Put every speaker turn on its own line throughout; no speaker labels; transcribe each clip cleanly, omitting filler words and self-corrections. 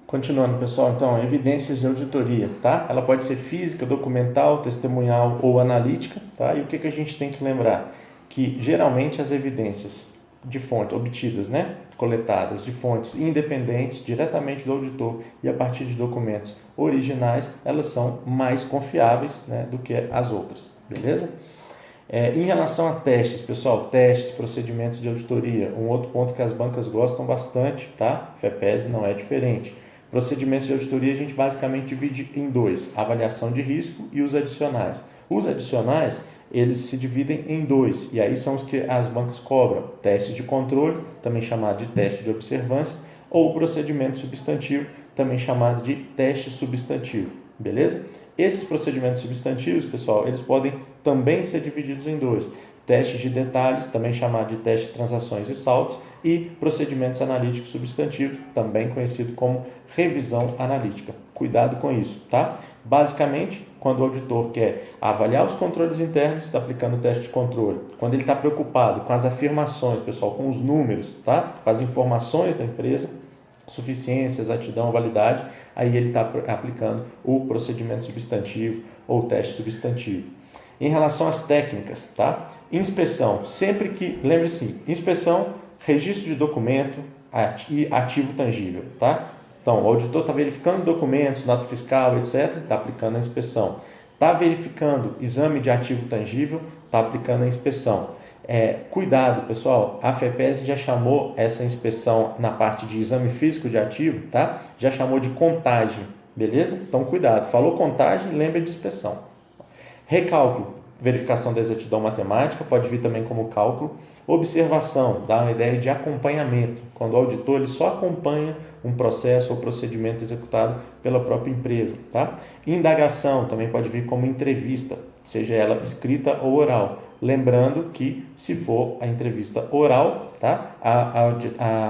Continuando, pessoal, então, evidências de auditoria, tá? Ela pode ser física, documental, testemunhal ou analítica, tá? E o que a gente tem que lembrar? Que geralmente as evidências de fontes obtidas, né? Coletadas de fontes independentes, diretamente do auditor e a partir de documentos originais, elas são mais confiáveis, né, do que as outras, beleza? Em relação a testes, pessoal, testes, procedimentos de auditoria, um outro ponto que as bancas gostam bastante, tá? FEPES não é diferente. Procedimentos de auditoria a gente basicamente divide em dois, a avaliação de risco e os adicionais. Os adicionais, eles se dividem em dois, e aí são os que as bancas cobram, testes de controle, também chamado de teste de observância, ou procedimento substantivo, também chamado de teste substantivo, beleza? Esses procedimentos substantivos, pessoal, eles podem também ser divididos em dois, testes de detalhes, também chamado de teste de transações e saldos, e procedimentos analíticos substantivos, também conhecido como revisão analítica. Cuidado com isso, tá? Basicamente, quando o auditor quer avaliar os controles internos, está aplicando o teste de controle. Quando ele está preocupado com as afirmações, pessoal, com os números, tá? Com as informações da empresa, suficiência, exatidão, validade, aí ele está aplicando o procedimento substantivo ou teste substantivo. Em relação às técnicas, tá? Inspeção, sempre que, lembre-se, inspeção, registro de documento e ativo tangível, tá? Então, o auditor está verificando documentos, nota fiscal, etc., está aplicando a inspeção. Está verificando exame de ativo tangível, está aplicando a inspeção. Cuidado, pessoal, a FEPES já chamou essa inspeção na parte de exame físico de ativo, tá? Já chamou de contagem, beleza? Então, cuidado. Falou contagem, lembra de inspeção. Recálculo, verificação da exatidão matemática, pode vir também como cálculo. Observação, dá uma ideia de acompanhamento, quando o auditor ele só acompanha um processo ou procedimento executado pela própria empresa, tá? Indagação também pode vir como entrevista, seja ela escrita ou oral. Lembrando que, se for a entrevista oral, tá?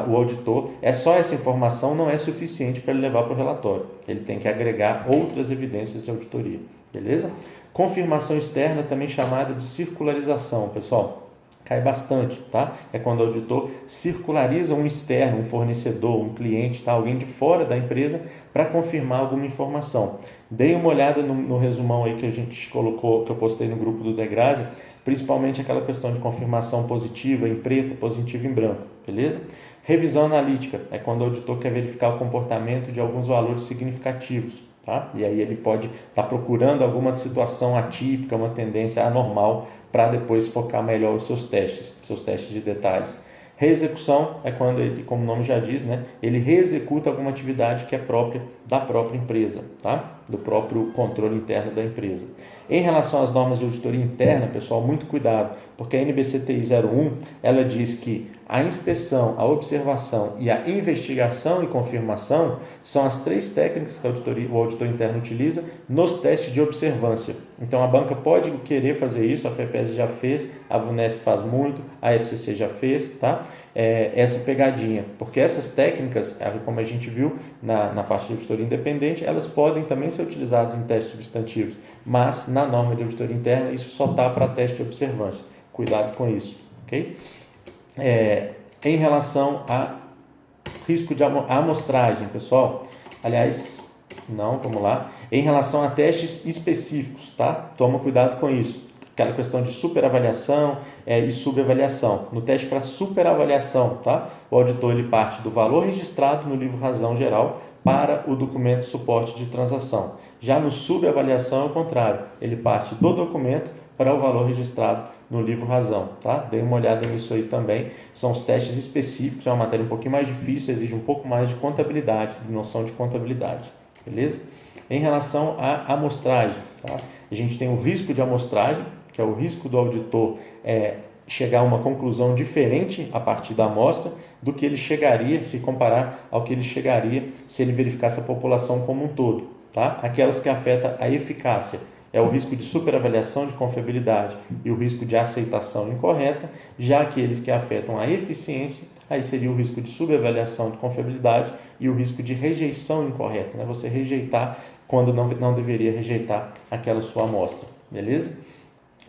O auditor, só essa informação não é suficiente para ele levar para o relatório. Ele tem que agregar outras evidências de auditoria, beleza? Confirmação externa, também chamada de circularização, pessoal. Cai bastante, tá? É quando o auditor circulariza um externo, um fornecedor, um cliente, tá? Alguém de fora da empresa para confirmar alguma informação. Dei uma olhada no resumão aí que a gente colocou, que eu postei no grupo do Degrassi, principalmente aquela questão de confirmação positiva em preto, positiva em branco, beleza? Revisão analítica é quando o auditor quer verificar o comportamento de alguns valores significativos, tá? E aí ele pode estar procurando alguma situação atípica, uma tendência anormal, para depois focar melhor os seus testes de detalhes. Reexecução é quando ele, como o nome já diz, né, ele reexecuta alguma atividade que é própria da própria empresa, tá? Do próprio controle interno da empresa. Em relação às normas de auditoria interna, pessoal, muito cuidado, porque a NBCTI 01, ela diz que a inspeção, a observação e a investigação e confirmação são as três técnicas que o auditor interno utiliza nos testes de observância. Então, a banca pode querer fazer isso, a FEPES já fez, a VUNESP faz muito, a FCC já fez, tá? Essa pegadinha, porque essas técnicas, como a gente viu na parte de auditoria independente, elas podem também ser utilizadas em testes substantivos, mas na norma de auditoria interna isso só está para teste de observância. Cuidado com isso, ok? Em relação a risco de amostragem, pessoal, aliás, não, vamos lá, em relação a testes específicos, tá? Toma cuidado com isso. Aquela questão de superavaliação e subavaliação. No teste para superavaliação, tá? O auditor ele parte do valor registrado no livro razão geral para o documento suporte de transação. Já no subavaliação é o contrário, ele parte do documento para o valor registrado no livro razão, tá? Dê uma olhada nisso aí também. São os testes específicos, é uma matéria um pouquinho mais difícil, exige um pouco mais de contabilidade, de noção de contabilidade, beleza? Em relação à amostragem, tá? A gente tem o risco de amostragem, que é o risco do auditor chegar a uma conclusão diferente a partir da amostra do que ele chegaria, se comparar ao que ele chegaria se ele verificasse a população como um todo, tá? Aquelas que afetam a eficácia é o risco de superavaliação de confiabilidade e o risco de aceitação incorreta, já aqueles que afetam a eficiência, aí seria o risco de subavaliação de confiabilidade e o risco de rejeição incorreta, né? Você rejeitar quando não deveria rejeitar aquela sua amostra, beleza?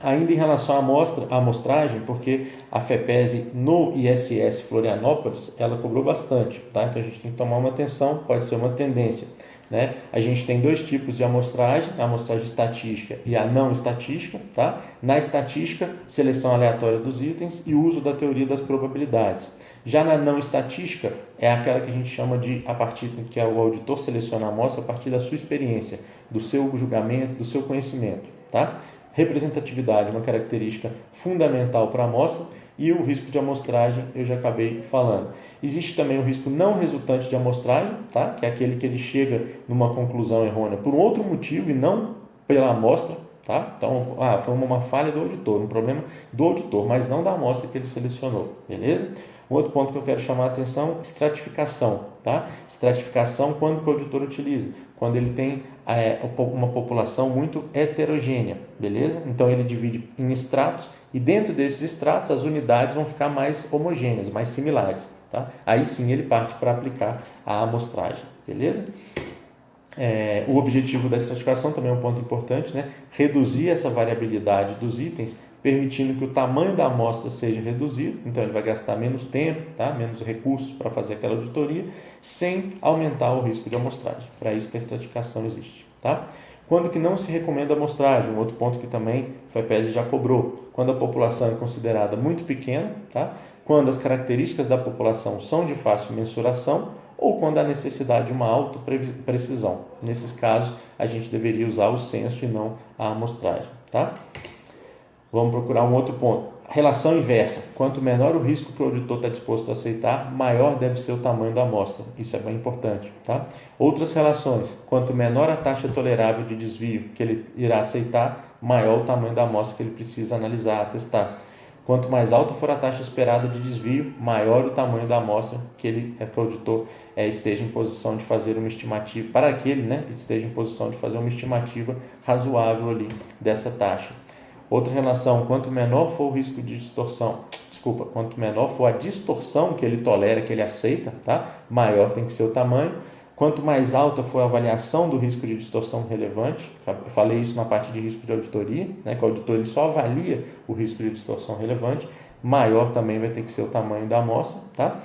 Ainda em relação à amostragem, porque a FEPESE no ISS Florianópolis, ela cobrou bastante, tá? Então a gente tem que tomar uma atenção, pode ser uma tendência, né? A gente tem dois tipos de amostragem, a amostragem estatística e a não estatística, tá? Na estatística, seleção aleatória dos itens e uso da teoria das probabilidades. Já na não estatística, é aquela que a gente chama de, a partir que o auditor seleciona a amostra a partir da sua experiência, do seu julgamento, do seu conhecimento, tá? Representatividade, uma característica fundamental para a amostra, e o risco de amostragem eu já acabei falando. Existe também o risco não resultante de amostragem, tá? Que é aquele que ele chega numa conclusão errônea por outro motivo e não pela amostra, tá? Então, foi uma falha do auditor, um problema do auditor, mas não da amostra que ele selecionou, beleza? Um outro ponto que eu quero chamar a atenção, estratificação, tá? Estratificação quando que o auditor utiliza? Quando ele tem uma população muito heterogênea, beleza? Então ele divide em estratos e dentro desses estratos as unidades vão ficar mais homogêneas, mais similares, tá? Aí sim ele parte para aplicar a amostragem, beleza? O objetivo da estratificação também é um ponto importante, né? Reduzir essa variabilidade dos itens, permitindo que o tamanho da amostra seja reduzido, então ele vai gastar menos tempo, tá? Menos recursos para fazer aquela auditoria, sem aumentar o risco de amostragem. Para isso que a estratificação existe, tá? Quando que não se recomenda a amostragem, um outro ponto que também o FEPESE já cobrou, quando a população é considerada muito pequena, tá? Quando as características da população são de fácil mensuração ou quando há necessidade de uma alta precisão. Nesses casos, a gente deveria usar o censo e não a amostragem, tá? Vamos procurar um outro ponto. Relação inversa. Quanto menor o risco que o auditor está disposto a aceitar, maior deve ser o tamanho da amostra. Isso é bem importante, tá? Outras relações. Quanto menor a taxa tolerável de desvio que ele irá aceitar, maior o tamanho da amostra que ele precisa analisar, testar. Quanto mais alta for a taxa esperada de desvio, maior o tamanho da amostra que o auditor esteja em posição de fazer uma estimativa, para que ele, né, esteja em posição de fazer uma estimativa razoável ali dessa taxa. Outra relação, quanto menor for o risco de distorção, quanto menor for a distorção que ele tolera, que ele aceita, tá? Maior tem que ser o tamanho. Quanto mais alta for a avaliação do risco de distorção relevante, eu falei isso na parte de risco de auditoria, né, que o auditor ele só avalia o risco de distorção relevante, maior também vai ter que ser o tamanho da amostra, tá?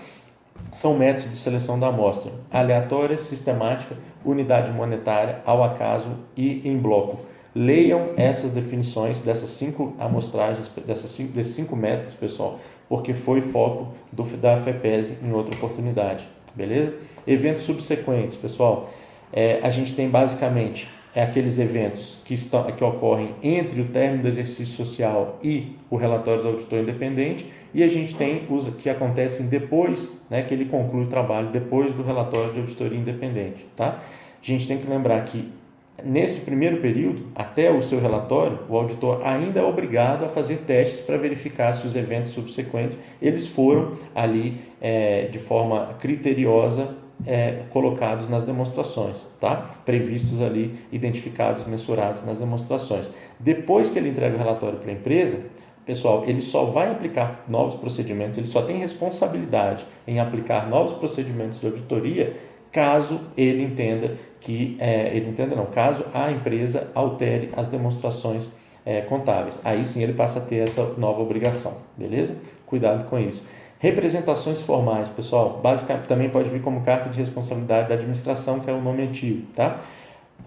São métodos de seleção da amostra: aleatória, sistemática, unidade monetária, ao acaso e em bloco. Leiam essas definições dessas 5 amostragens, desses 5 métodos, pessoal, porque foi foco da FEPESE em outra oportunidade, beleza? Eventos subsequentes, pessoal, a gente tem basicamente aqueles eventos que ocorrem entre o término do exercício social e o relatório do auditor independente, e a gente tem os que acontecem depois, né, que ele conclui o trabalho, depois do relatório de auditoria independente, tá? A gente tem que lembrar que nesse primeiro período, até o seu relatório, o auditor ainda é obrigado a fazer testes para verificar se os eventos subsequentes eles foram ali de forma criteriosa colocados nas demonstrações, tá? Previstos ali, identificados, mensurados nas demonstrações. Depois que ele entrega o relatório para a empresa, pessoal, ele só vai aplicar novos procedimentos, ele só tem responsabilidade em aplicar novos procedimentos de auditoria caso ele entenda caso a empresa altere as demonstrações contábeis. Aí sim ele passa a ter essa nova obrigação, beleza? Cuidado com isso. Representações formais, pessoal, basicamente também pode vir como carta de responsabilidade da administração, que é o nome antigo, tá?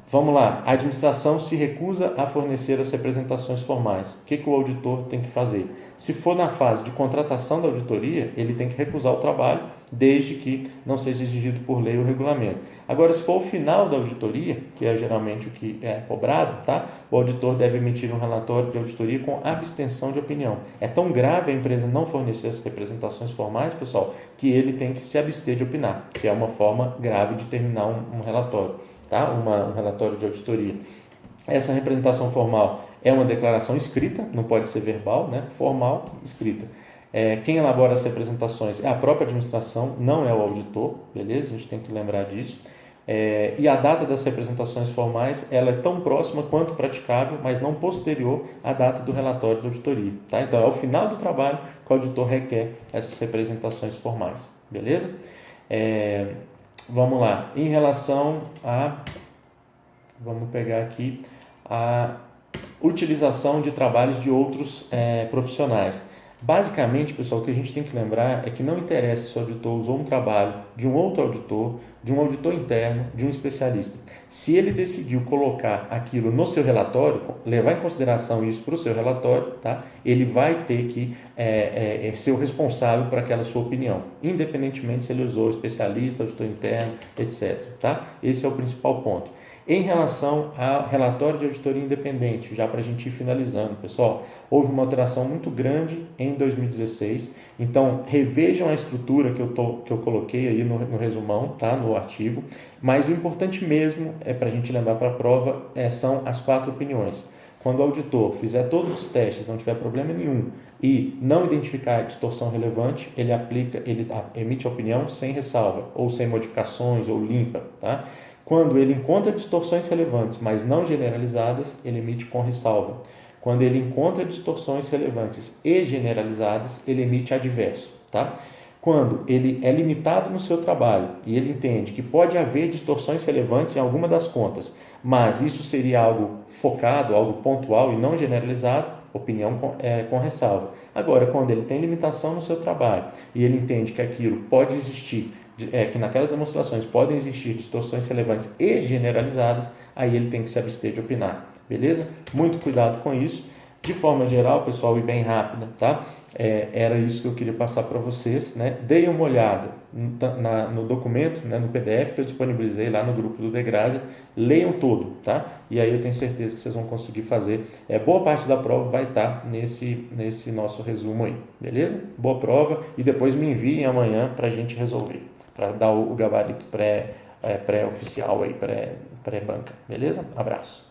Vamos lá, a administração se recusa a fornecer as representações formais. O que o auditor tem que fazer? Se for na fase de contratação da auditoria, ele tem que recusar o trabalho, desde que não seja exigido por lei ou regulamento. Agora, se for o final da auditoria, que é geralmente o que é cobrado, tá? O auditor deve emitir um relatório de auditoria com abstenção de opinião. É tão grave a empresa não fornecer as representações formais, pessoal, que ele tem que se abster de opinar, que é uma forma grave de terminar um relatório, tá? Um relatório de auditoria. Essa representação formal é uma declaração escrita, não pode ser verbal, né? Formal, escrita. Quem elabora as representações é a própria administração, não é o auditor, beleza? A gente tem que lembrar disso. E a data das representações formais ela é tão próxima quanto praticável, mas não posterior à data do relatório de auditoria, tá? Então, é ao final do trabalho que o auditor requer essas representações formais, beleza? Vamos lá, em relação a... Vamos pegar aqui utilização de trabalhos de outros profissionais. Basicamente, pessoal, o que a gente tem que lembrar é que não interessa se o auditor usou um trabalho de um outro auditor, de um auditor interno, de um especialista. Se ele decidiu colocar aquilo no seu relatório, levar em consideração isso para o seu relatório, tá? Ele vai ter que ser o responsável por aquela sua opinião, independentemente se ele usou especialista, auditor interno, etc. Tá? Esse é o principal ponto. Em relação ao relatório de auditoria independente, já para a gente ir finalizando, pessoal, houve uma alteração muito grande em 2016, então revejam a estrutura que eu coloquei aí no resumão, tá? No artigo, mas o importante mesmo para a gente lembrar para a prova são as 4 opiniões. Quando o auditor fizer todos os testes, não tiver problema nenhum e não identificar distorção relevante, ele emite a opinião sem ressalva, ou sem modificações, ou limpa, tá? Quando ele encontra distorções relevantes, mas não generalizadas, ele emite com ressalva. Quando ele encontra distorções relevantes e generalizadas, ele emite adverso, tá? Quando ele é limitado no seu trabalho e ele entende que pode haver distorções relevantes em alguma das contas, mas isso seria algo focado, algo pontual e não generalizado, opinião com ressalva. Agora, quando ele tem limitação no seu trabalho e ele entende que aquilo pode existir, que naquelas demonstrações podem existir distorções relevantes e generalizadas, aí ele tem que se abster de opinar, beleza? Muito cuidado com isso. De forma geral, pessoal, e bem rápida, tá? Era isso que eu queria passar para vocês, né? Deem uma olhada no documento, né, no PDF que eu disponibilizei lá no grupo do Degrasia, leiam todo, tá? E aí eu tenho certeza que vocês vão conseguir fazer. Boa parte da prova vai estar nesse nosso resumo aí, beleza? Boa prova e depois me enviem amanhã para a gente resolver, para dar o gabarito pré-oficial aí, pré-banca, beleza? Abraço.